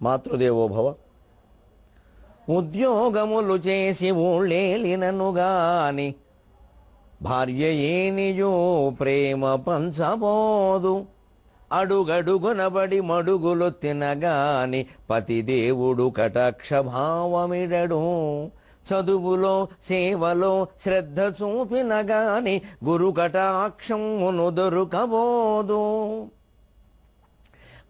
మాతృదేవోభవ. ఉద్యోగములు చేసి ఊళ్ళేలినను గాని భార్య ఏనియో ప్రేమ పంచబోదు. అడుగడుగునబడి మడుగులు తినగాని పతిదేవుడు కటాక్ష భావమిడడు. చదువులో సేవలో శ్రద్ధ చూపిన గాని గురు కటాక్షమును దొరకబోదు.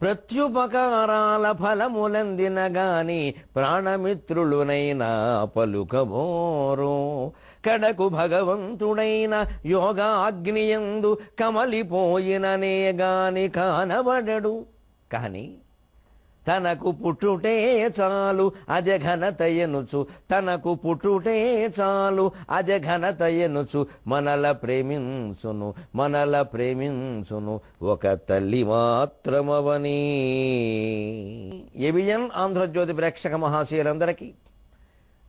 ప్రత్యుపకారాల ఫలములందిన గాని ప్రాణమిత్రులునైనా పలుకబోరు. కడకు భగవంతుడైన యోగాగ్నియందు కమలిపోయిననే గాని కానబడడు. కాని తనకు పుట్టుటే చాలు అజఘనతయనుచు, తనకు పుట్టుటే చాలు అజఘనతయనుచు మనల ప్రేమించును, మనల ప్రేమించును ఒక తల్లి మాత్రమవని. ఏబిఎన్ ఆంధ్రజ్యోతి ప్రేక్షక మహాశయులందరికీ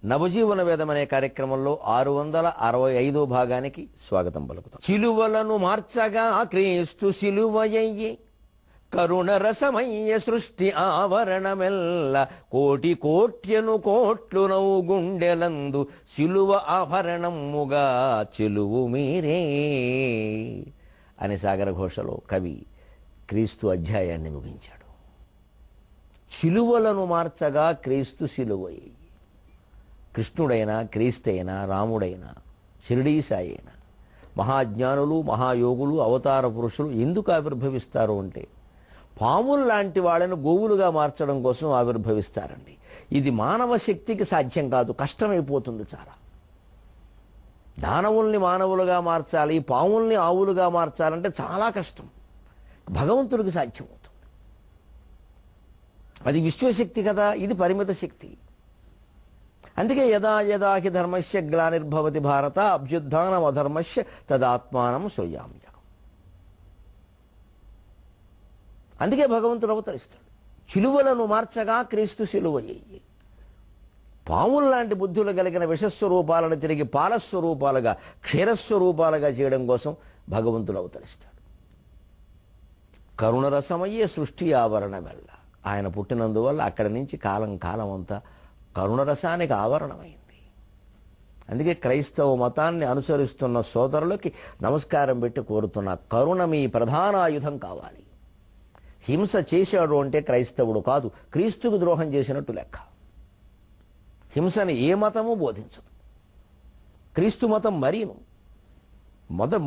నవజీవన వేదం అనే కార్యక్రమంలో 665వ భాగానికి స్వాగతం పలుకుతాం. సిలువలను మార్చగా క్రీస్తు సిలువయ్యి కరుణ రసమయ్య సృష్టి ఆవరణమెల్ల కోటి కోట్యను కోట్లు నవ్వు గుండెలందు సిలువ ఆభరణముగా చెలువు మీరే అని సాగర ఘోషలో కవి క్రీస్తు అధ్యాయాన్ని ముగించాడు. సిలువలను మార్చగా క్రీస్తు సిలువయ్యి. కృష్ణుడైనా క్రీస్తైనా రాముడైనా షిరిడీ సాయి అయినా మహాజ్ఞానులు మహాయోగులు అవతార పురుషులు ఎందుకు ఆవిర్భవిస్తారు అంటే పాములు లాంటి వాళ్ళను గోవులుగా మార్చడం కోసం ఆవిర్భవిస్తారండి. ఇది మానవ శక్తికి సాధ్యం కాదు, కష్టమైపోతుంది చాలా. దానవుల్ని మానవులుగా మార్చాలి, పాముల్ని ఆవులుగా మార్చాలంటే చాలా కష్టం. భగవంతుడికి సాధ్యమవుతుంది. అది విశ్వశక్తి కదా, ఇది పరిమిత శక్తి. అందుకే యదా యదా హి ధర్మస్య గ్లానిర్భవతి భారత అభ్యుత్థానం అధర్మస్య తదాత్మానం శ్రూయామ్యహం. అందుకే భగవంతుడు అవతరిస్తాడు. చిలువలను మార్చగా క్రీస్తు సిలువయ్యి. పాముల్లాంటి బుద్ధులు కలిగిన విషస్వరూపాలను తిరిగి పాలస్వరూపాలుగా క్షీరస్వరూపాలుగా చేయడం కోసం భగవంతుడు అవతరిస్తాడు. కరుణరసమయ్యే సృష్టి ఆవరణమెల్ల. ఆయన పుట్టినందువల్ల అక్కడి నుంచి కాలం అంతా కరుణరసానికి ఆవరణమైంది. అందుకే క్రైస్తవ మతాన్ని అనుసరిస్తున్న సోదరులకి నమస్కారం పెట్టి కోరుతున్న, కరుణ మీ ప్రధాన ఆయుధం కావాలి. హింస చేశాడు అంటే క్రైస్తవుడు కాదు, క్రీస్తుకు ద్రోహం చేసినట్టు లెక్క. హింసని ఏ మతము బోధించదు. క్రీస్తు మతం మరీను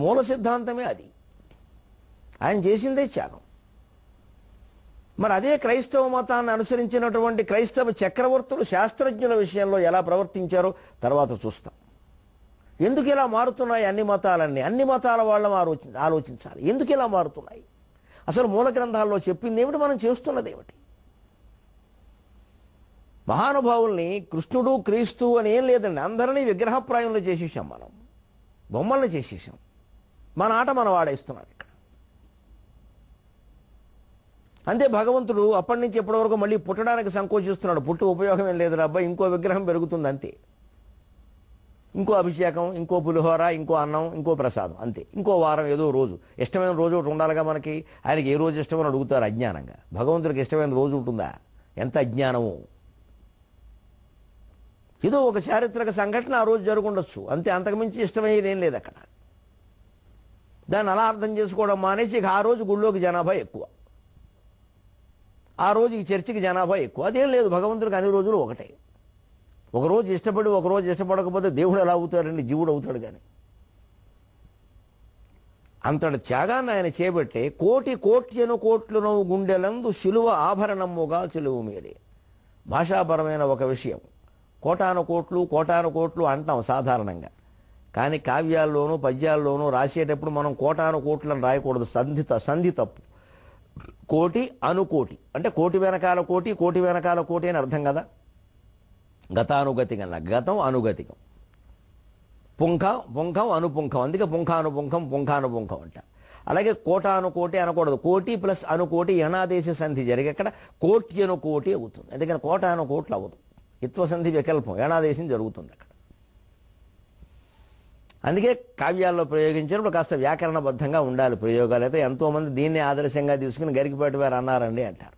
మూల సిద్ధాంతమే అది. ఆయన చేసిందే త్యాగం. మరి అదే క్రైస్తవ మతాన్ని అనుసరించినటువంటి క్రైస్తవ చక్రవర్తులు శాస్త్రజ్ఞుల విషయంలో ఎలా ప్రవర్తించారో తర్వాత చూస్తాం. ఎందుకు ఇలా మారుతున్నాయి అన్ని మతాలన్నీ? అన్ని మతాల వాళ్ళం ఆలోచించాలి. ఎందుకు ఇలా మారుతున్నాయి? అసలు మూల గ్రంథాల్లో చెప్పింది ఏమిటి, మనం చేస్తున్నది ఏమిటి? మహానుభావుల్ని కృష్ణుడు క్రీస్తు అని ఏం లేదండి, అందరినీ విగ్రహప్రాయంలో చేసేసాం. మనం బొమ్మల్ని చేసేసాం. మన ఆట మనం వాడేస్తున్నాం ఇక్కడ. అంతే. భగవంతుడు అప్పటి నుంచి ఎప్పటి వరకు మళ్ళీ పుట్టడానికి సంకోచిస్తున్నాడు. పుట్టు ఉపయోగం ఏం లేదు అబ్బాయి, ఇంకో విగ్రహం పెరుగుతుంది అంతే. ఇంకో అభిషేకం, ఇంకో పులిహోర, ఇంకో అన్నం, ఇంకో ప్రసాదం అంతే. ఇంకో వారం ఏదో రోజు, ఇష్టమైన రోజు ఒకటి ఉండాలిగా మనకి. ఆయనకి ఏ రోజు ఇష్టమని అడుగుతారు అజ్ఞానంగా. భగవంతుడికి ఇష్టమైన రోజు ఉంటుందా? ఎంత అజ్ఞానము. ఏదో ఒక చారిత్రక సంఘటన ఆ రోజు జరుగుండొచ్చు అంతే, అంతకుమించి ఇష్టమయ్యేది ఏం లేదు అక్కడ. దాన్ని అలా అర్థం చేసుకోవడం మానేసి ఇక ఆ రోజు గుళ్ళోకి జనాభా ఎక్కువ, ఆ రోజు ఈ చర్చికి జనాభా ఎక్కువ. అదేం లేదు, భగవంతుడికి అన్ని రోజులు ఒకటే. ఒకరోజు ఇష్టపడి ఒకరోజు ఇష్టపడకపోతే దేవుడు ఎలా అవుతాడండి? జీవుడు అవుతాడు. కానీ అంతటి త్యాగాన్ని ఆయన చేపట్టే కోటి కోట్యను కోట్లును గుండెలందు శిలువ ఆభరణముగా చెలువు మీరే. భాషాపరమైన ఒక విషయం. కోటాను కోట్లు అంటాం సాధారణంగా. కానీ కావ్యాల్లోనూ పద్యాల్లోనూ రాసేటప్పుడు మనం కోటాను కోట్లను రాయకూడదు. సంధి తప్పు. కోటి అనుకోటి అంటే కోటి వెనకాల కోటి, కోటి వెనకాల కోటి అని అర్థం కదా. గతానుగతికం, గతం అనుగతికం. పుంఖం అనుపుంఖం, అందుకే పుంఖానుపుంఖం అంట. అలాగే కోటానుకోటి అనకూడదు. కోటి ప్లస్ అనుకోటి యణాదేశ సంధి జరిగి అక్కడ కోట్యను కోటి అవుతుంది. అందుకని కోటానుకోట్లు అవ్వదు. ఇత్వసంధి వికల్పం, యణాదేశం జరుగుతుంది అక్కడ. అందుకే కావ్యాల్లో ప్రయోగించినప్పుడు కాస్త వ్యాకరణబద్ధంగా ఉండాలి ప్రయోగాలు. అయితే ఎంతోమంది దీన్ని ఆదర్శంగా తీసుకుని గరికిపాటి వారు అన్నారండి అంటారు.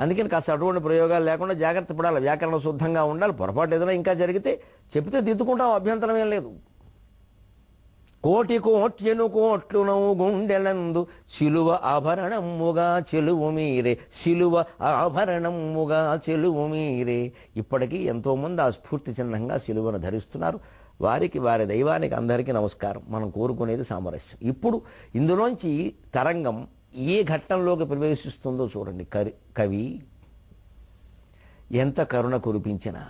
అందుకని కాస్త అటువంటి ప్రయోగాలు లేకుండా జాగ్రత్త పడాలి, వ్యాకరణ శుద్ధంగా ఉండాలి. పొరపాటు ఏదైనా ఇంకా జరిగితే చెప్తే దిద్దుకుంటాం, అభ్యంతరం ఏం లేదు. కోటి కోట్యను కోట్లునవు గుండెలందు శిలువ ఆభరణముగా చెలువు మీరే, శిలువ ఆభరణముగా చెలువు మీరే. ఇప్పటికీ ఎంతోమంది ఆ స్ఫూర్తి చిహ్నంగా శిలువను ధరిస్తున్నారు. వారికి, వారి దైవానికి అందరికీ నమస్కారం. మనం కోరుకునేది సామరస్యం. ఇప్పుడు ఇందులోంచి తరంగం ఏ ఘట్టంలోకి ప్రవేశిస్తుందో చూడండి. కవి ఎంత కరుణ కురిపించినా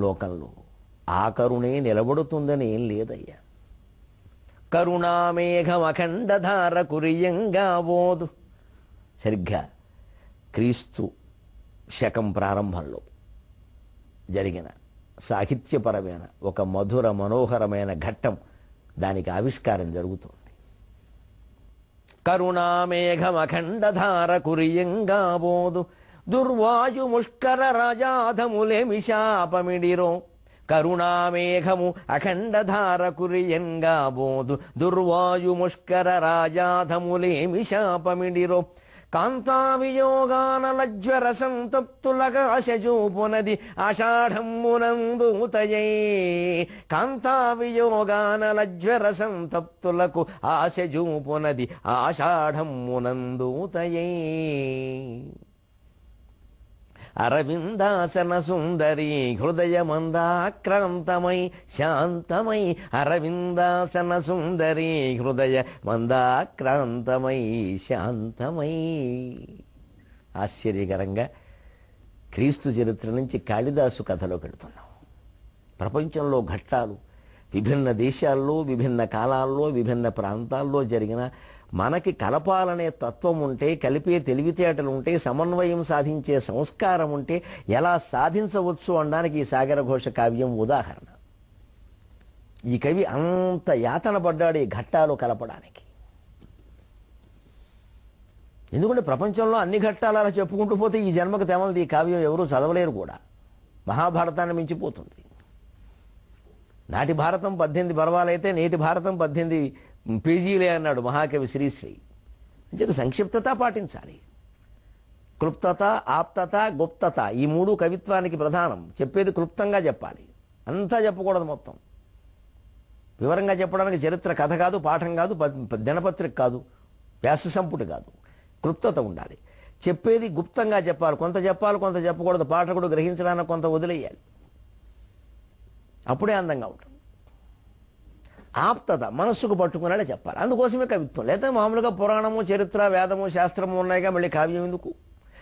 లోకంలో ఆ కరుణే నిలబడుతుందని ఏం లేదయ్యా. కరుణామేఘం అఖండధార కురియంగా బోదు. సరిగ్గా క్రీస్తు శకం ప్రారంభంలో జరిగిన సాహిత్యపరమైన ఒక మధుర మనోహరమైన ఘట్టం, దానికి ఆవిష్కారం జరుగుతుంది. కరుణామేఘం అఖండధార కురియంగా బోదు దుర్వాయు ముష్కర రాజాధములేమి శాపమిడిరో. కరుణామేఘము అఖండధార కురియంగా బోదు దుర్వాయు ముష్కర రాజాధములేమి శాపమిడిరో. కాంతావియోగానలజ్వర సంతప్తులగాశజూపునది ఆషాఢమ్మునందూతయై. కాంతావియోగానలజ్వర సంతప్తులకు ఆశజూపునది ఆషాఢమ్మునందూతయై. అరవిందాసన సుందరి హృదయమందాక్రాంతమై శాంతమై. అరవిందాసన సుందరి హృదయ మందాక్రాంతమై శాంతమై. ఆశ్చర్యకరంగా క్రీస్తు చరిత్ర నుంచి కాళిదాసు కథలోకి వెళుతున్నాం. ప్రపంచంలో ఘట్టాలు విభిన్న దేశాల్లో, విభిన్న కాలాల్లో, విభిన్న ప్రాంతాల్లో జరిగిన మనకి కలపాలనే తత్వం ఉంటే, కలిపే తెలివితేటలు ఉంటే, సమన్వయం సాధించే సంస్కారం ఉంటే ఎలా సాధించవచ్చు అనడానికి ఈ సాగరఘోష కావ్యం ఉదాహరణ. ఈ కవి అంత యాతన పడ్డాడు ఈ ఘట్టాలు కలపడానికి. ఎందుకంటే ప్రపంచంలో అన్ని ఘట్టాలు అలా చెప్పుకుంటూ పోతే ఈ జన్మకు తెమలది ఈ కావ్యం ఎవరూ చదవలేరు కూడా. మహాభారతాన్ని మించిపోతుంది. నాటి భారతం 18 పర్వాలైతే నేటి భారతం 18 పేజీలే అన్నాడు మహాకవి శ్రీశ్రీ. అంచేత సంక్షిప్తత పాటించాలి. క్లుప్తత, ఆప్తత, గుప్తత ఈ మూడు కవిత్వానికి ప్రధానం. చెప్పేది క్లుప్తంగా చెప్పాలి, అంతా చెప్పకూడదు. మొత్తం వివరంగా చెప్పడానికి చరిత్ర కథ కాదు, పాఠం కాదు, దినపత్రిక కాదు, వ్యాస సంపుటి కాదు. క్లుప్తత ఉండాలి. చెప్పేది గుప్తంగా చెప్పాలి. కొంత చెప్పాలి, కొంత చెప్పకూడదు. పాఠకుడు గ్రహించడానికి కొంత వదిలేయాలి. అప్పుడే అందంగా ఉంటుంది. ఆప్తత మనస్సుకు పట్టుకునేలా చెప్పాలి. అందుకోసమే కవిత్వం. లేదా మామూలుగా పురాణము, చరిత్ర, వేదము, శాస్త్రము ఉన్నాయిగా, మళ్ళీ కావ్యం ఎందుకు?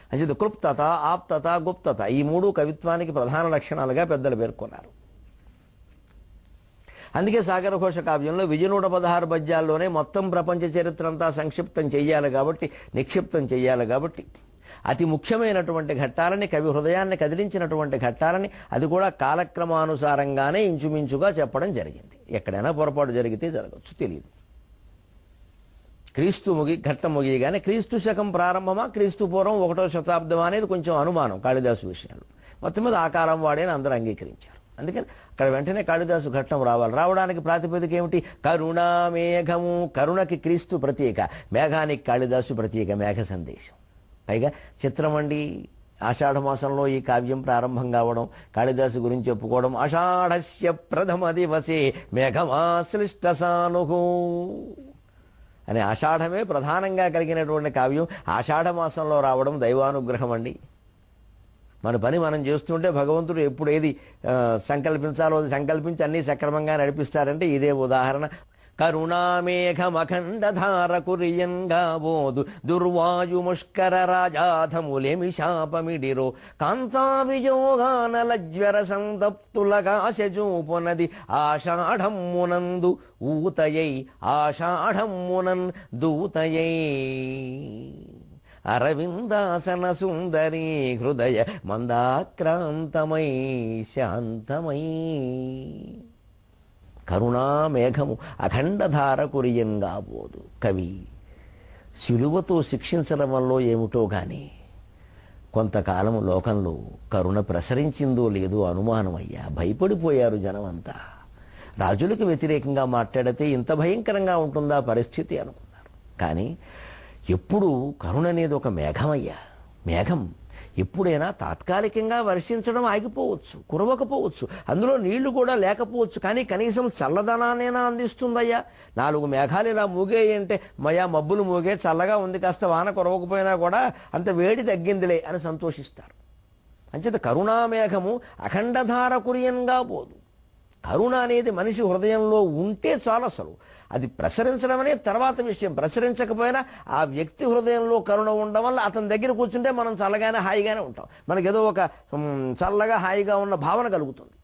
అంటే క్లుప్తత, ఆప్తత, గుప్తత ఈ మూడు కవిత్వానికి ప్రధాన లక్షణాలుగా పెద్దలు పేర్కొన్నారు. అందుకే సాగరఘోష కావ్యంలో 1116 పద్యాల్లోనే మొత్తం ప్రపంచ చరిత్ర అంతా సంక్షిప్తం చెయ్యాలి కాబట్టి, నిక్షిప్తం చెయ్యాలి కాబట్టి, అతి ముఖ్యమైనటువంటి ఘట్టాలని, కవి హృదయాన్ని కదిలించినటువంటి ఘట్టాలని, అది కూడా కాలక్రమానుసారంగానే ఇంచుమించుగా చెప్పడం జరిగింది. ఎక్కడైనా పొరపాటు జరిగితే జరగచ్చు, తెలియదు. క్రీస్తు ఘట్టం ముగియగానే క్రీస్తు శకం ప్రారంభమా, క్రీస్తు పూర్వం 1వ శతాబ్దం అనేది కొంచెం అనుమానం కాళిదాసు విషయాలు. మొత్తం మీద ఆ కాలం వాడేని అందరూ అంగీకరించారు. అందుకని అక్కడ వెంటనే కాళిదాసు ఘట్టం రావాలి. రావడానికి ప్రాతిపదిక ఏమిటి? కరుణామేఘము. కరుణకి క్రీస్తు ప్రతీక, మేఘానికి కాళిదాసు ప్రతీక, మేఘ సందేశం. పైగా చిత్రమండి, ఆషాఢమాసంలో ఈ కావ్యం ప్రారంభం కావడం, కాళిదాసు గురించి చెప్పుకోవడం. ఆషాఢస్య ప్రథమ దివసే మేఘమాశ్లిష్ట సానుహు అని ఆషాఢమే ప్రధానంగా కలిగినటువంటి కావ్యం ఆషాఢమాసంలో రావడం దైవానుగ్రహం అండి. మన పని మనం చేస్తుంటే భగవంతుడు ఎప్పుడు ఏది సంకల్పించాలో అది సంకల్పించి అన్నీ సక్రమంగా నడిపిస్తారంటే ఇదే ఉదాహరణ. కరుణామేఘమఖండధార కురియంగా బోదు దుర్వాయు ముష్కర రాజాధములేమి శాపమిడిరో. కాంతావియోగానలజ్వర సంతప్తులగాశజూపునది ఆషాఢమ్మునందు ఊతయై. ఆషాఢమ్మునన్ దూతయై. అరవిందాసన సుందరి హృదయ మందాక్రాంతమై శాంతమై. కరుణామేఘము అఖండధార కురియంగా బోదు. కవి శిలువతో శిక్షించడం వల్ల ఏమిటో కానీ కొంతకాలం లోకంలో కరుణ ప్రసరించిందో లేదో అనుమానమయ్యా. భయపడిపోయారు జనమంతా. రాజులకు వ్యతిరేకంగా మాట్లాడితే ఇంత భయంకరంగా ఉంటుందా పరిస్థితి అనుకున్నారు. కానీ ఎప్పుడు కరుణ అనేది ఒక మేఘమయ్యా. మేఘం ఎప్పుడైనా తాత్కాలికంగా వర్షించడం ఆగిపోవచ్చు, కురవకపోవచ్చు, అందులో నీళ్లు కూడా లేకపోవచ్చు, కానీ కనీసం చల్లదనాన్నైనా అందిస్తుందయ్యా. 4 మేఘాలు ఇలా మూగాయి అంటే మయా మబ్బులు మూగే, చల్లగా ఉంది, కాస్త వాన కురవకపోయినా కూడా అంత వేడి తగ్గిందిలే అని సంతోషిస్తారు. అంచేత కరుణామేఘము అఖండధార కురియన్గా పోదు. కరుణ అనేది మనిషి హృదయంలో ఉంటే చాలు. అసలు అది ప్రసరించడం అనేది తర్వాత విషయం. ప్రసరించకపోయినా ఆ వ్యక్తి హృదయంలో కరుణ ఉండడం వల్ల అతని దగ్గర కూర్చుంటే మనం చల్లగానే హాయిగానే ఉంటాం. మనకేదో ఒక చల్లగా హాయిగా ఉన్న భావన కలుగుతుంది.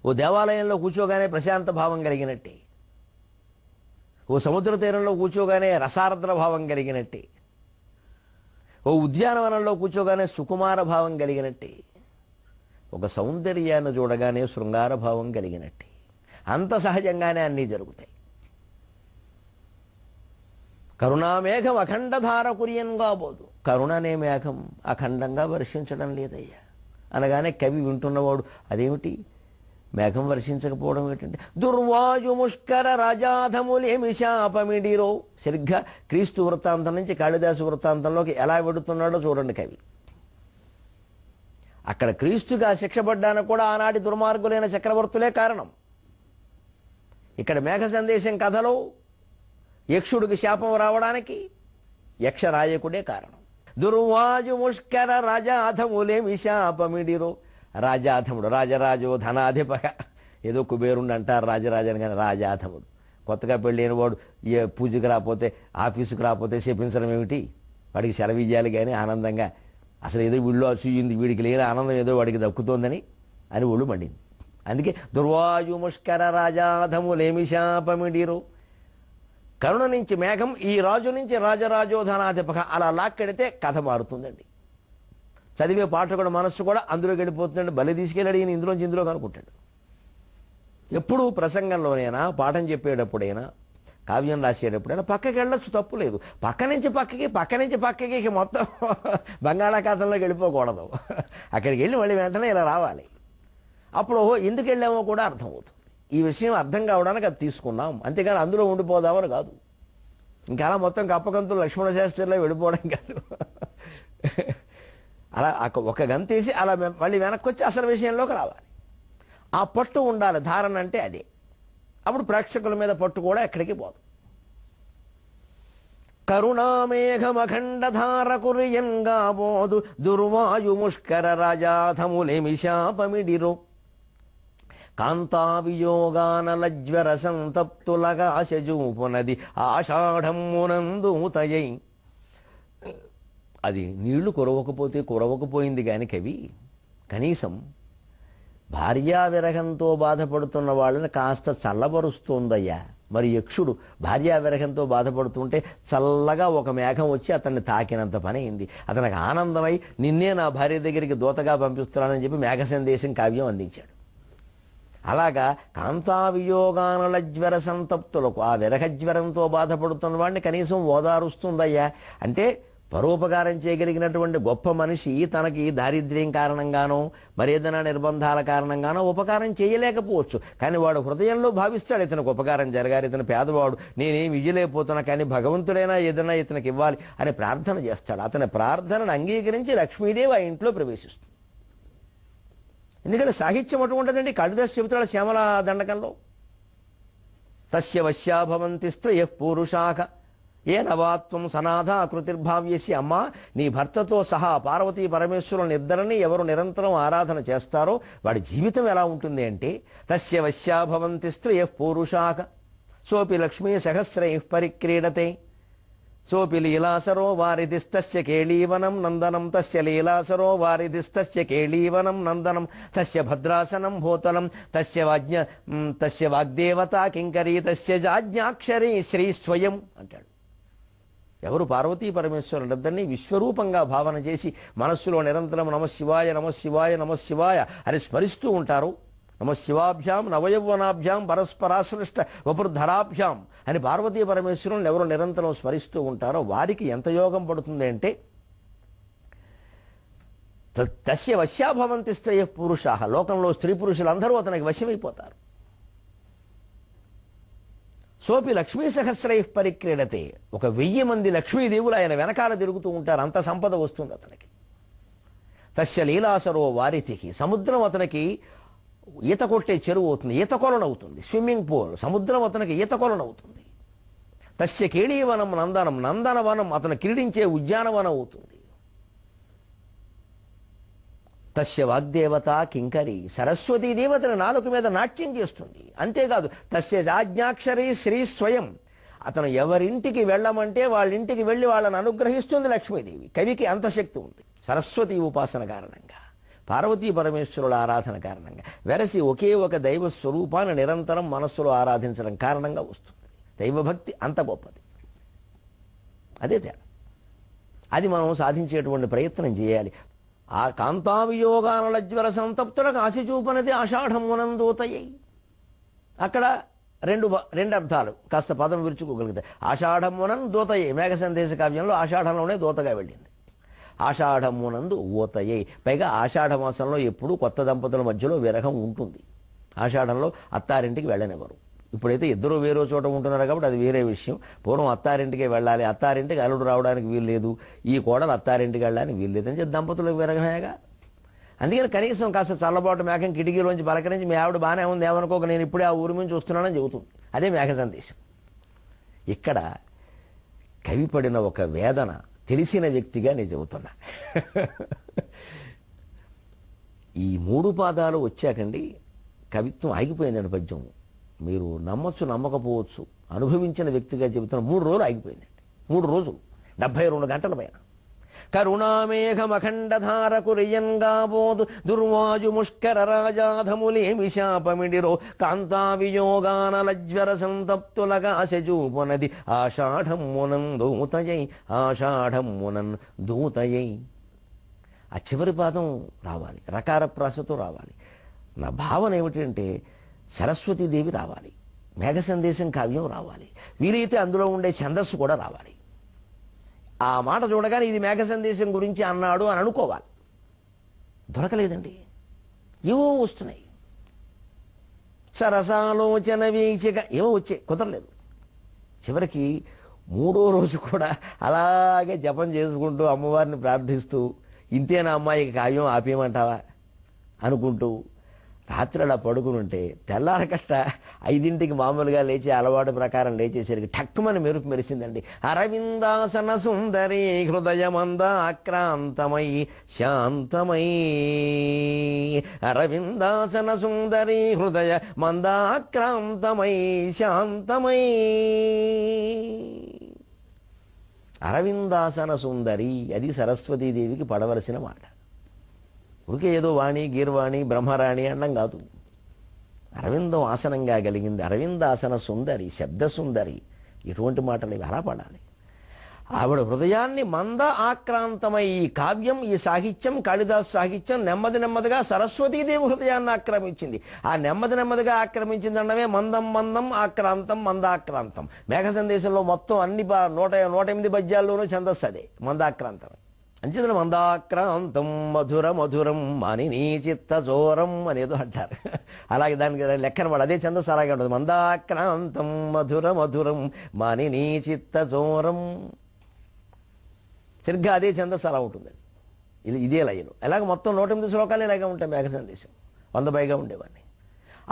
ఓ దేవాలయంలో కూర్చోగానే ప్రశాంత భావం కలిగినట్టే, ఓ సముద్ర తీరంలో కూర్చోగానే రసార్ద్ర భావం కలిగినట్టే, ఓ ఉద్యానవనంలో కూర్చోగానే సుకుమార భావం కలిగినట్టే, ఒక సౌందర్యాన్ని చూడగానే శృంగార భావం కలిగినట్టే, అంత సహజంగానే అన్నీ జరుగుతాయి. కరుణామేఘం అఖండధార కురియన్గా పోదు. కరుణ అనే మేఘం అఖండంగా వర్షించడం లేదయ్యా అనగానే కవి వింటున్నవాడు అదేమిటి మేఘం వర్షించకపోవడం ఏంటంటే, దుర్వాయు ముష్కర రాజాధములేమి శాపమిడిరో. సరిగ్గా క్రీస్తు వృత్తాంతం నుంచి కాళిదాసు వృత్తాంతంలోకి ఎలా వెడుతున్నాడో చూడండి కవి. అక్కడ క్రీస్తుగా శిక్షపడ్డానికి కూడా ఆనాటి దుర్మార్గులైన చక్రవర్తులే కారణం. ఇక్కడ మేఘ సందేశం కథలో యక్షుడికి శాపం రావడానికి యక్షరాయకుడే కారణం. దుర్వాజు ముష్కర రాజాధములేమి శాపమిడిరో. రాజాధముడు, రాజరాజో ధనాధిపక, ఏదో కుబేరుండి అంటారు రాజరాజని, కానీ రాజాధముడు. కొత్తగా పెళ్ళైన వాడు ఏ పూజకు రాకపోతే, ఆఫీసుకు రాకపోతే శపించడం ఏమిటి? వాడికి సెలవు ఇయ్యాలి కానీ ఆనందంగా. అసలు ఏదో వీళ్ళు అసూయింది, వీడికి లేని ఆనందం ఏదో వాడికి దక్కుతోందని అని ఒళ్ళు మండింది. అందుకే దుర్వాయు ముష్కర రాజాధములేమి శాపమిడిరో. కరుణ నుంచి మేఘం ఈ రాజు నుంచి రాజరాజోధనాధిపక అలా లాక్కెడితే కథ మారుతుందండి. చదివే పాఠకుడు మనస్సు కూడా అందులోకి వెళ్ళిపోతుందండి. బలి తీసుకెళ్ళాడు ఈయన ఇందులోంచి ఇందులో కనుక్కుంటాడు. ఎప్పుడు ప్రసంగంలోనైనా, పాఠం చెప్పేటప్పుడైనా, కావ్యం రాసేటప్పుడైనా పక్కకి వెళ్ళొచ్చు, తప్పు లేదు. పక్క నుంచి పక్కకి మొత్తం బంగాళాఖాతంలోకి వెళ్ళిపోకూడదు. అక్కడికి వెళ్ళి మళ్ళీ వెంటనే ఇలా రావాలి. అప్పుడు ఎందుకు వెళ్ళామో కూడా అర్థమవుతుంది. ఈ విషయం అర్థం కావడానికి అది తీసుకున్నాం, అంతేగాని అందులో ఉండిపోదామని కాదు. ఇంకా అలా మొత్తం కప్పకంతులు లక్ష్మణ శాస్త్రిలో వెళ్ళిపోవడం కాదు. అలా ఒక గంతేసి అలా మళ్ళీ వెనక్కి వచ్చి అసలు విషయంలోకి రావాలి. ఆ పట్టు ఉండాలి. ధారణ అంటే అదే. అప్పుడు ప్రేక్షకుల మీద పట్టు కూడా ఎక్కడికి పోదు. కరుణామేఘమఖండధార కురియన్గా పోదు. దుర్వాయు ముష్కర రాజాధములేమి శాపమిడిరో. కాంతావియోగానలజ్వర సంతప్తులగా ఆశజూపునది ఆషాఢమునందుతయై. అది నీళ్లు కురవకపోయింది కానీ కవి కనీసం భార్యా విరహంతో బాధపడుతున్న వాళ్ళని కాస్త చల్లబరుస్తోందయ్యా. మరి యక్షుడు భార్యా విరహంతో బాధపడుతుంటే చల్లగా ఒక మేఘం వచ్చి అతన్ని తాకినంత పని అయింది. అతనికి ఆనందమై నిన్నే నా భార్య దగ్గరికి దూతగా పంపిస్తున్నానని చెప్పి మేఘ సందేశం కావ్యం అందించాడు. అలాగా కాంతావియోగానల జ్వర సంతప్తులకు, ఆ విరహజ్వరంతో బాధపడుతున్న వాడిని కనీసం ఓదారుస్తుందయ్యా. అంటే పరోపకారం చేయగలిగినటువంటి గొప్ప మనిషి తనకి దారిద్ర్యం కారణంగానో మరేదైనా నిర్బంధాల కారణంగానో ఉపకారం చేయలేకపోవచ్చు, కానీ వాడు హృదయంలో భావిస్తాడు ఇతనికి ఉపకారం జరగాలి, ఇతను పేదవాడు, నేనేమి ఇయ్యలేకపోతున్నా, కానీ భగవంతుడైనా ఏదైనా ఇతనికి ఇవ్వాలి అని ప్రార్థన చేస్తాడు. అతని ప్రార్థనను అంగీకరించి లక్ష్మీదేవి ఆ ఇంట్లో ప్రవేశిస్తుంది. ఎందుకంటే సాహిత్యం అటువంటిదండి. కాళిదాసు చెబుతాడు శ్యామల దండకంలో, తస్య వశ్యాభవంతి స్త్రియః పూరుషాక ఏ నవాత్వం సనాథా కృతిర్భావ్యసి. అమ్మా, నీ భర్తతో సహా పార్వతీ పరమేశ్వరుని ఇద్దరిని ఎవరు నిరంతరం ఆరాధన చేస్తారో వాడి జీవితం ఎలా ఉంటుంది అంటే, తస్య వశ్యాభవంతి స్త్రియః పూరుషాక సోపి లక్ష్మీ సహస్రైః పరిక్రీడతే. సోపి లీలాసరో వారిధిస్తస్య కేళీవనం నందనం. తస్య లీలాసరో వారిధిస్తస్య కేళీవనం నందనం. తస్య భద్రాసనం భూతలం. తస్య వాగ్దేవతా కింకరీ. తస్య జాజ్ఞాక్షరీ శ్రీ స్వయం అంటాడు. ఎవరు పార్వతీ పరమేశ్వరులిద్దరినీ విశ్వరూపంగా భావన చేసి మనస్సులో నిరంతరం నమశివాయ నమశివాయ నమశివాయ అని స్మరిస్తూ ఉంటారు. నమశివాభ్యాం నవయౌవనాభ్యాం పరస్పరాశ్లిష్ట వపుర్ధరాభ్యాం అని పార్వతీ పరమేశ్వరులను ఎవరు నిరంతరం స్మరిస్తూ ఉంటారో వారికి ఎంత యోగం పడుతుంది అంటే, తస్య వశ్యాభవంతి స్త్రియః పురుషాః. లోకంలో స్త్రీ పురుషులందరూ అతనికి వశ్యమైపోతారు. సోపి లక్ష్మీ సహస్రై పరిక్రీడతే, 1000 మంది లక్ష్మీదేవులు ఆయన వెనకాల తిరుగుతూ ఉంటారు, అంత సంపద వస్తుంది అతనికి. తస్య లీలాసరో వారితికి, సముద్రం అతనికి ఈత కొట్టే చెరువు అవుతుంది, ఈత కొలనవుతుంది, స్విమ్మింగ్ పూల్. సముద్రం అతనికి ఈత కొలనవుతుంది. తస్య కేళీవనం నందనం, నందనవనం అతను క్రీడించే ఉద్యానవనం అవుతుంది. తస్య వాగ్దేవత కింకరి, సరస్వతీ దేవతని నాలుక మీద నాట్యం చేస్తుంది. అంతేకాదు తస్య ఆజ్ఞాక్షరి శ్రీ స్వయం, అతను ఎవరింటికి వెళ్ళమంటే వాళ్ళ ఇంటికి వెళ్ళి వాళ్ళని అనుగ్రహిస్తుంది లక్ష్మీదేవి. కవికి అంత శక్తి ఉంది. సరస్వతి ఉపాసన కారణంగా, పార్వతీ పరమేశ్వరుల ఆరాధన కారణంగా, వెరసి ఒకే ఒక దైవ స్వరూపాన్ని నిరంతరం మనస్సులో ఆరాధించడం కారణంగా వస్తుంది. దైవభక్తి అంత గొప్పది. అదే తేడా. అది మనం సాధించేటువంటి ప్రయత్నం చేయాలి. ఆ కాంతావియోగానలజ్వర సంతప్తులకు ఆశ చూపనది ఆషాఢమునందూతయ్యి. అక్కడ రెండు అర్థాలు కాస్త పదం విరుచుకోగలుగుతాయి. ఆషాఢమునందూతయ్యి, మేఘ సందేశ కావ్యంలో ఆషాఢంలోనే దూతగా వెళ్ళింది. ఆషాఢమునందు ఊతయ్యి. పైగా ఆషాఢ మాసంలో ఎప్పుడూ కొత్త దంపతుల మధ్యలో విరహం ఉంటుంది. ఆషాఢంలో అత్తారింటికి వెళ్ళనివ్వరు. ఇప్పుడైతే ఇద్దరు వేరే చోట ఉంటున్నారు కాబట్టి అది వేరే విషయం. పూర్వం అత్తారింటికే వెళ్ళాలి, అత్తారింటికి అల్లుడు రావడానికి వీలు లేదు, ఈ కోడలు అత్తారింటికి వెళ్ళడానికి వీలు లేదు అని చెప్పి దంపతులకు విరగమేగా. అందుకని కనీసం కాస్త చల్లబాటు మేఘం కిటికీలోంచి పలకరించి మీ ఆవిడ బాగానే ఉంది ఏమనుకోక, నేను ఇప్పుడే ఆ ఊరి నుంచి వస్తున్నానని చెబుతుంది. అదే మేఘ సందేశం. ఇక్కడ కవి పడిన ఒక వేదన తెలిసిన వ్యక్తిగా నేను చెబుతున్నా. ఈ 3 పాదాలు వచ్చాకండి కవిత్వం ఆగిపోయిందండి. పద్యం మీరు నమ్మొచ్చు నమ్మకపోవచ్చు, అనుభవించిన వ్యక్తిగా చెబుతున్న 3 రోజులు ఆగిపోయిందండి. 3 రోజులు 72 గంటల పైన. కరుణామేఘమఖండధారకు రియంగాబోదు దుర్వాజు ముష్కర రాజాధములేమి శాపమిడిరో కాంతావియోగానలజ్వర సంతప్తులగాశజూపనది ఆషాఢమునందూతయై, ఆషాఢమునందూతయై. ఆ చివరి పాదం రావాలి, రకార ప్రాసతో రావాలి. నా భావన ఏమిటంటే సరస్వతీదేవి రావాలి, మేఘ సందేశం కావ్యం రావాలి, వీలైతే అందులో ఉండే ఛందస్సు కూడా రావాలి. ఆ మాట చూడగానే ఇది మేఘ సందేశం గురించి అన్నాడు అని అనుకోవాలి. దొరకలేదండి, ఏవో వస్తున్నాయి. సరసాలోచన వీచిక ఏవో వచ్చాయి, కుదరలేదు. చివరికి 3వ రోజు కూడా అలాగే జపం చేసుకుంటూ అమ్మవారిని ప్రార్థిస్తూ ఇంతేనా అమ్మాయికి కావ్యం ఆపేయమంటావా అనుకుంటూ రాత్రి అలా పడుకుని ఉంటే తెల్లారకట్ట 5ంటికి మామూలుగా లేచి అలవాటు ప్రకారం లేచేసరికి ఠక్కుమని మెరుపు మెరిసిందండి. అరవిందాసన సుందరి హృదయమందాక్రాంతమై శాంతమై, అరవిందాసన సుందరి హృదయ మందాక్రాంతమై శాంతమై. అరవిందాసన సుందరి, అది సరస్వతీదేవికి పడవలసిన మాట. ఉరికే ఏదో వాణి గీర్వాణి బ్రహ్మరాణి అనడం కాదు. అరవిందం ఆసనంగా కలిగింది, అరవిందాసన సుందరి, శబ్ద సుందరి. ఇటువంటి మాటలు ఇవి అలా పడాలి. ఆవిడ హృదయాన్ని మంద ఆక్రాంతమై, ఈ కావ్యం, ఈ సాహిత్యం, కాళిదాసు సాహిత్యం నెమ్మదిగా సరస్వతీదేవి హృదయాన్ని ఆక్రమించింది. ఆ నెమ్మదిగా ఆక్రమించింది అనడమే మందం మందం ఆక్రాంతం మందాక్రాంతం. మేఘ సందేశంలో మొత్తం అన్ని 108 పద్యాల్లోనూ ఛందస్సు అదే మందాక్రాంతం. అంచేతన మందాక్రాంతం మధుర మధురం మానినీ చిత్త చోరం అనేదో అంటారు. అలాగే దానికి లెక్కన వాడు అదే ఛందస్సు అలాగే ఉంటుంది. మందాక్రాంతం మధుర మధురం మానినీ చిత్త చోరం. సరిగ్గా అదే ఛందస్సు అలా ఉంటుంది. ఇది ఇదే లయలు. అలాగే మొత్తం 108 శ్లోకాలు ఇలాగే ఉంటాయి. మేఘ సందేశం 100 పైగా ఉండేవాడిని.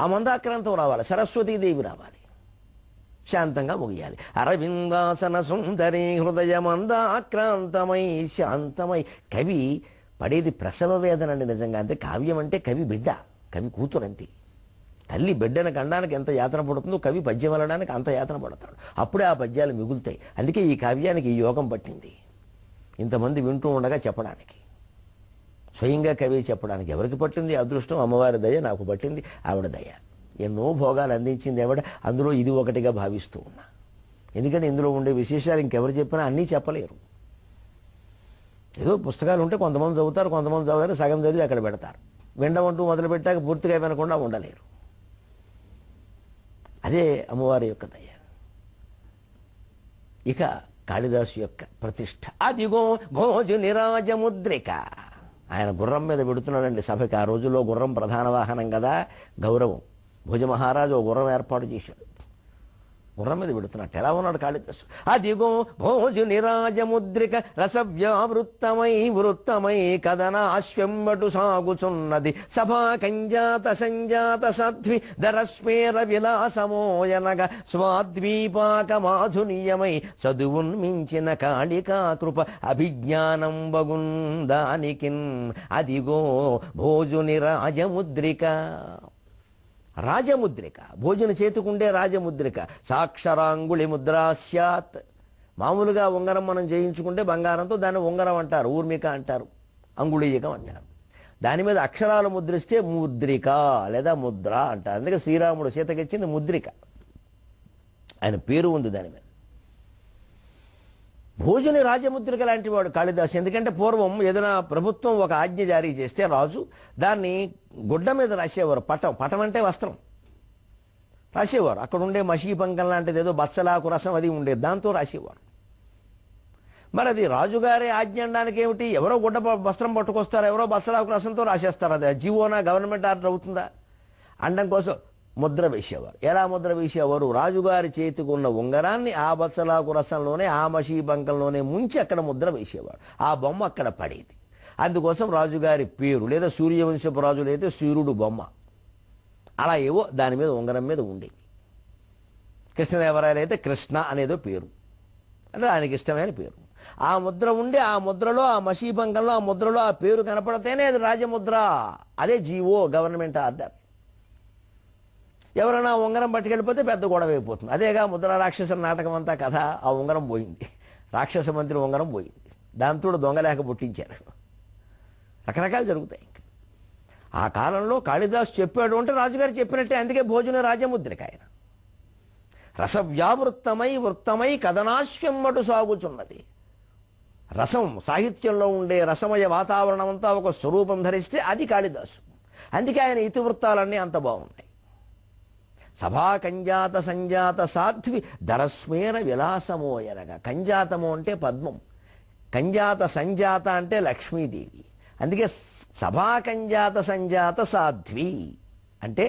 ఆ మందాక్రాంతం రావాలి, సరస్వతీదేవి రావాలి, శాంతంగా ముగియాలి. అరవిందాసన సుందరి హృదయ మందాక్రాంతమై శాంతమై. కవి పడేది ప్రసవ వేదనండి నిజంగా. అంతే కావ్యం అంటే కవి బిడ్డ, కవి కూతురంతే. తల్లి బిడ్డను కండానికి ఎంత యాతన పడుతుందో కవి పద్యం వెళ్ళడానికి అంత యాతన పడతాడు. అప్పుడే ఆ పద్యాలు మిగులుతాయి. అందుకే ఈ కావ్యానికి ఈ యోగం పట్టింది. ఇంతమంది వింటూ ఉండగా చెప్పడానికి, స్వయంగా కవి చెప్పడానికి. ఎవరికి పట్టింది అదృష్టం? అమ్మవారి దయ నాకు పట్టింది, ఆవిడ దయ. ఎన్నో భోగాలు అందించింది ఆవిడ. అందులో ఇది ఒకటిగా భావిస్తూ ఉన్నా. ఎందుకంటే ఇందులో ఉండే విశేషాలు ఇంకెవరు చెప్పినా అన్నీ చెప్పలేరు. ఏదో పుస్తకాలు ఉంటే కొంతమంది చదువుతారు, కొంతమంది చదివారు, సగం చదివి అక్కడ పెడతారు. వినడం మొదలుపెట్టాక పూర్తిగా వినకుండా ఉండలేరు. అదే అమ్మవారి యొక్క దయ. ఇక కాళిదాసు యొక్క ప్రతిష్ఠ. అదిగో భోజు నిరాజముద్రిక. ఆయన గుర్రం మీద పెడుతున్నాడండి సభకి. ఆ రోజుల్లో గుర్రం ప్రధాన వాహనం కదా, గౌరవం. భోజ మహారాజు ఓ గుర్రం ఏర్పాటు చేశాడు. గుర్రం మీద పెడుతున్నట్టు ఎలా ఉన్నాడు కాళిదాసు. అదిగో భోజుని రాజముద్రిక రసవ్యావృత్తమై వృత్తమై కదనాశ్వెంబటు సాగుచున్నది సభా కంజాత సంజాత సాధ్వి దరస్మేర విలాసమోయనగా స్వాద్వీపాక మాధుర్యమై చదువున్మించిన కాళికా కృప అభిజ్ఞానం బగుందానికిన్. అదిగో భోజుని రాజముద్రిక. రాజముద్రిక భోజన చేతుకుండే రాజముద్రిక. సాక్షరాంగుళి ముద్రా స్యాత్. మామూలుగా ఉంగరం మనం చేయించుకుంటే బంగారంతో దాన్ని ఉంగరం అంటారు, ఊర్మిక అంటారు, అంగుళీయకం అంటారు. దాని మీద అక్షరాలు ముద్రిస్తే ముద్రిక లేదా ముద్ర అంటారు. అందుకే శ్రీరాముడు సీతకిచ్చింది ముద్రిక, ఆయన పేరు ఉంది దాని మీద. భోజని రాజముద్రిక లాంటి వాడు కాళిదాసు. ఎందుకంటే పూర్వం ఏదైనా ప్రభుత్వం ఒక ఆజ్ఞ జారీ చేస్తే రాజు దాన్ని గుడ్డ మీద రాసేవారు. పటం అంటే వస్త్రం రాసేవారు. అక్కడ ఉండే మషీపంకం లాంటిది ఏదో బత్సలాకు రసం అది ఉండేది, దాంతో రాసేవారు. మరి అది రాజుగారే ఆజ్ఞ అనడానికి ఏమిటి? ఎవరో గుడ్డ వస్త్రం పట్టుకొస్తారు, ఎవరో బత్సలాకు రసంతో రాసేస్తారు. అది జీవోనా గవర్నమెంట్ ఆర్డర్ అవుతుందా? అండం కోసం ముద్ర వేసేవారు. ఎలా ముద్ర వేసేవారు? రాజుగారి చేతికి ఉన్న ఉంగరాన్ని ఆ బత్సలాకు రసంలోనే ఆ మషీబంకంలోనే ముంచి అక్కడ ముద్ర వేసేవారు. ఆ బొమ్మ అక్కడ పడేది. అందుకోసం రాజుగారి పేరు, లేదా సూర్యవంశపు రాజులు అయితే సూర్యుడు బొమ్మ అలా ఏవో దాని మీద ఉంగరం మీద ఉండేవి. కృష్ణదేవరాయలు అయితే కృష్ణ అనేదో పేరు, అంటే ఆయనకి ఇష్టమైన పేరు. ఆ ముద్ర ఉండి ఆ ముద్రలో ఆ మషీబంకంలో ఆ ముద్రలో ఆ పేరు కనపడితేనే అది రాజముద్ర. అదే జీవో గవర్నమెంట్ ఆర్డర్. ఎవరైనా ఉంగరం పట్టుకెళ్ళిపోతే పెద్ద గొడవ అయిపోతుంది. అదేగా ముద్ర రాక్షస నాటకం అంతా కథ. ఆ ఉంగరం పోయింది, రాక్షస మంత్రి ఉంగరం పోయింది, దాంతో దొంగలేక పుట్టించారు. రకరకాలు జరుగుతాయి. ఆ కాలంలో కాళిదాసు చెప్పాడు అంటే రాజుగారు చెప్పినట్టే. అందుకే భోజన రాజముద్రిక ఆయన. రసవ్యావృత్తమై వృత్తమై కథనాశ్వెమ్మటు సాగుచున్నది. రసం, సాహిత్యంలో ఉండే రసమయ వాతావరణం అంతా ఒక స్వరూపం ధరిస్తే అది కాళిదాసు. అందుకే ఆయన ఇతివృత్తాలన్నీ అంత బాగున్నాయి. సభా కంజాత సంజాత సాధ్వి దరస్మేర విలాసమోయనగా. కంజాతము అంటే పద్మం, కంజాత సంజాత అంటే లక్ష్మీదేవి. అందుకే సభా కంజాత సంజాత సాధ్వి అంటే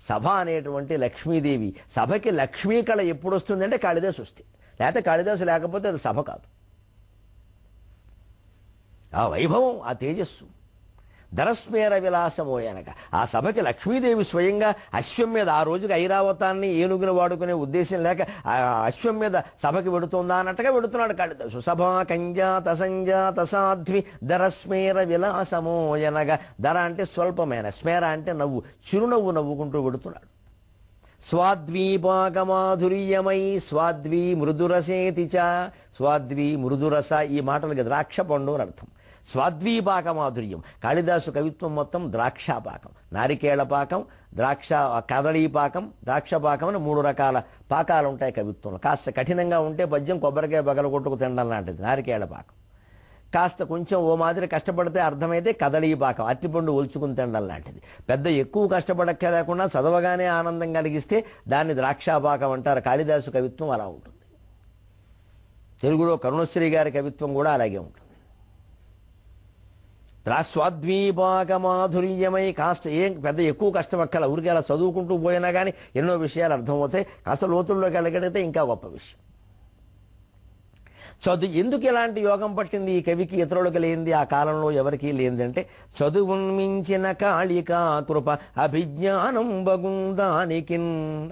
సభ అనేటువంటి లక్ష్మీదేవి. సభకి లక్ష్మీ కళ ఎప్పుడు వస్తుంది అంటే కాళిదాసు వస్తే, లేకపోతే కాళిదాసు లేకపోతే అది సభ కాదు. ఆ వైభవం, ఆ తేజస్సు. దరస్మేర విలాసమోయనగా ఆ సభకి లక్ష్మీదేవి స్వయంగా అశ్వం మీద, ఆ రోజుకి ఐరావతాన్ని ఏనుగును వాడుకునే ఉద్దేశం లేక ఆ అశ్వం మీద సభకి వెడుతుందా అన్నట్టుగా వెడుతున్నాడు కాళిదాసు. సభా కంజాత సంజాత సాధ్వి దరస్మేర విలాసమోయనగా. దర అంటే స్వల్పమైన, స్మేర అంటే నవ్వు, చిరునవ్వు నవ్వుకుంటూ వెడుతున్నాడు. స్వాద్వీపాకమాధుర్యమై స్వాద్వీ మృదురసేతిచ. స్వాద్వీ మృదురస ఈ మాటలకి ద్రాక్ష పండు అని అర్థం. స్వాద్వీపాక మాధుర్యం. కాళిదాసు కవిత్వం మొత్తం ద్రాక్షాపాకం, నారికేళ పాకం, కదళీపాకం, ద్రాక్షపాకం అని 3 రకాల పాకాలు ఉంటాయి కవిత్వంలో. కాస్త కఠినంగా ఉంటే పద్యం కొబ్బరికాయ బగలగొట్టుకు తినడం లాంటిది నారికేళ పాకం. కాస్త కొంచెం ఓ మాదిరి కష్టపడితే అర్థమైతే కదళీపాకం, అట్టిపండు ఒల్చుకుని తినడం లాంటిది. పెద్ద ఎక్కువ కష్టపడక్క లేకుండా చదవగానే ఆనందం కలిగిస్తే దాన్ని ద్రాక్షాపాకం అంటారు. కాళిదాసు కవిత్వం అలా ఉంటుంది. తెలుగులో కరుణశ్రీ గారి కవిత్వం కూడా అలాగే ఉంటుంది. స్వాద్వీపాక మాధుర్యమై. కాస్త పెద్ద ఎక్కువ కష్టపక్కల, ఊరికి అలా చదువుకుంటూ పోయినా కానీ ఎన్నో విషయాలు అర్థమవుతాయి. కాస్త లోతుల్లోకి వెళ్ళగలిగితే ఇంకా గొప్ప విషయం. ఎందుకు ఇలాంటి యోగం పట్టింది ఈ కవికి, ఇతరులకు లేనిది, ఆ కాలంలో ఎవరికీ లేనిది అంటే చదువున్మించిన కాళికా కృప అభిజ్ఞానం బగుందానికి.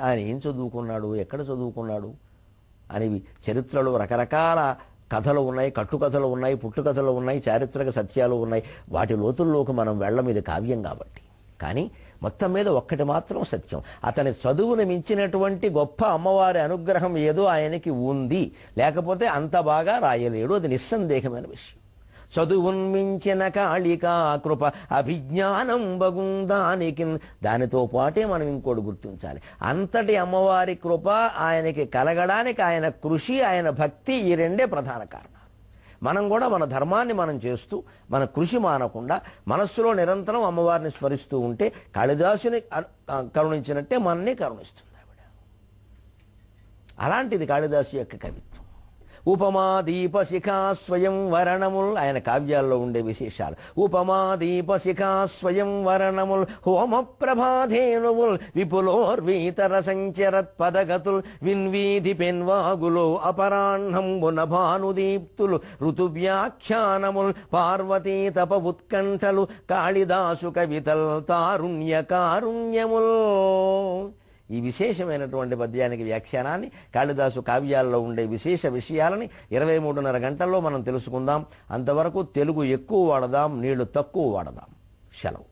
ఆయన ఏం చదువుకున్నాడు, ఎక్కడ చదువుకున్నాడు అనేవి చరిత్రలో రకరకాల కథలు ఉన్నాయి, కట్టుకథలు ఉన్నాయి, పుట్టుకథలు ఉన్నాయి, చారిత్రక సత్యాలు ఉన్నాయి. వాటి లోతుల్లోకి మనం వెళ్ళం, ఇది కావ్యం కాబట్టి. కానీ మొత్తం మీద ఒక్కటి మాత్రం సత్యం, అతని చదువును మించినటువంటి గొప్ప అమ్మవారి అనుగ్రహం ఏదో ఆయనకి ఉంది, లేకపోతే అంత బాగా రాయలేడు. అది నిస్సందేహమైన విషయం. చదువున్మించిన కాళికా కృప అభిజ్ఞానం బగుందానికి. దానితో పాటే మనం ఇంకోటి గుర్తించాలి. అంతటి అమ్మవారి కృప ఆయనకి కలగడానికి ఆయన కృషి, ఆయన భక్తి, ఈ రెండే ప్రధాన కారణాలు. మనం కూడా మన ధర్మాన్ని మనం చేస్తూ మన కృషి మానకుండా మనస్సులో నిరంతరం అమ్మవారిని స్మరిస్తూ ఉంటే కాళిదాసుని కరుణించినట్టే మనల్ని కరుణిస్తుంది ఆవిడ. అలాంటిది కాళిదాసు యొక్క కవిత్వం. ఉపమా దీప శిఖా స్వయం వరణముల్ ఆయన కావ్యాల్లో ఉండే విశేషాలు. ఉపమా దీప శిఖా స్వయం వరణముల్ హోమ ప్రభాధేనువుల్ విపులోర్వీతర సంచరత్ పదగతుల్ విన్వీధి పెన్వాగులో అపరాహ్నంబున భానుదీప్తులు ఋతువ్యాఖ్యానముల్ పార్వతీ తప ఉత్కంఠలు కాళిదాసు కవితల్ తారుణ్య కారుణ్యముల్. ఈ విశేషమైనటువంటి పద్యానికి వ్యాఖ్యానాన్ని, కాళిదాసు కావ్యాల్లో ఉండే విశేష విషయాలని 23:30 గంటల్లో మనం తెలుసుకుందాం. అంతవరకు తెలుగు ఎక్కువ వాడదాం, నీళ్లు తక్కువ వాడదాం. సెలవు.